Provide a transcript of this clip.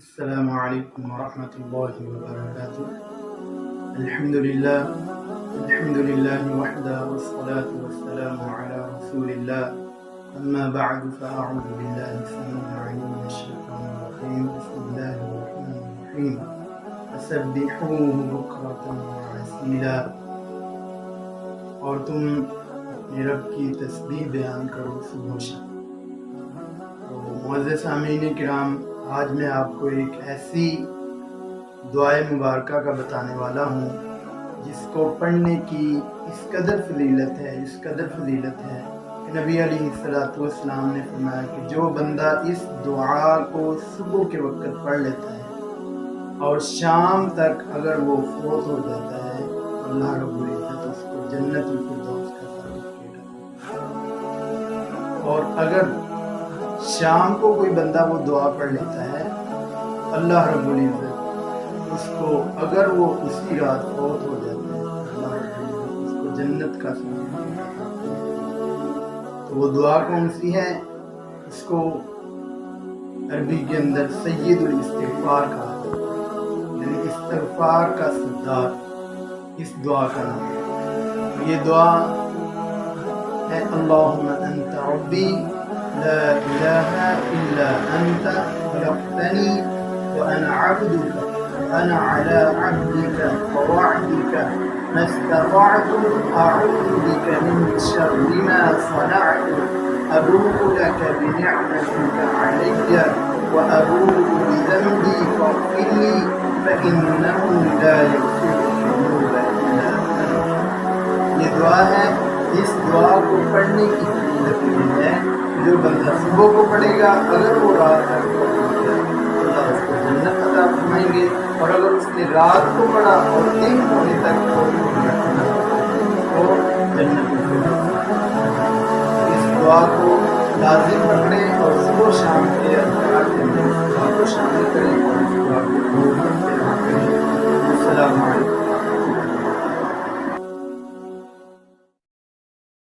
السلام علیکم ورحمۃ اللہ وبرکاتہ۔ الحمد للہ وحدہ والصلاة والسلام علی رسول اللہ، اما بعد فاعوذ باللہ السمیع العلیم من الشیطان الرجیم، بسم اللہ الرحمن الرحیم، فسبحوہ بکرۃ وعصیلا، اور تم اپنے رب کی تسبیح بیان کرو صبح و شام۔ تو معزز سامعین کرام، آج میں آپ کو ایک ایسی دعائے مبارکہ کا بتانے والا ہوں جس کو پڑھنے کی اس قدر فضیلت ہے کہ نبی علیہ السلام نے فرمایا کہ جو بندہ اس دعا کو صبح کے وقت پڑھ لیتا ہے اور شام تک اگر وہ فوت ہو جاتا ہے، اللہ رب العزت اس کو جنت الفردوس کا سرٹیفکیٹ عطا کرتا ہے۔ اور اگر شام کو کوئی بندہ وہ دعا پڑھ لیتا ہے، اللہ رب العزت اس کو، اگر وہ اسی رات فوت ہو جاتا ہے، اللہ رب العزت اس کو جنت کا سرٹیفکیٹ عطا کرتا ہے۔ تو وہ دعا کون سی ہے؟ اس کو عربی کے اندر سید الاستغفار کہا جاتا ہے، یعنی استغفار کا سردار اس دعا کا نام ہے۔ یہ دعا ہے اللہم انت ربی لا الہ الا انت خلقتنی وانا عبدک وانا علی عهدک ووعدک ما استطعت اعوذ بک من شر ما صنعت ابوء لک بنعمتک علی وابوء بذنبی فاغفر لی فانہ لا یغفر الذنوب الا انت۔ یہ دعا ہے، اس دعا کو پڑھنے کی فضیلت یہ ہے، جو بندہ صبح کو پڑھے گا، اگر وہ رات تک اللہ اس کو جنت عطا فرمائیں گے، اور اگر اس نے رات کو پڑھا اور دن ہونے تک تو جنت اس دعا کو لازم پکڑیں اور صبح و شام کے اذکار کے اندر اس دعا کو شامل کریں اور اس دعا کو روز پڑھتے رہیں۔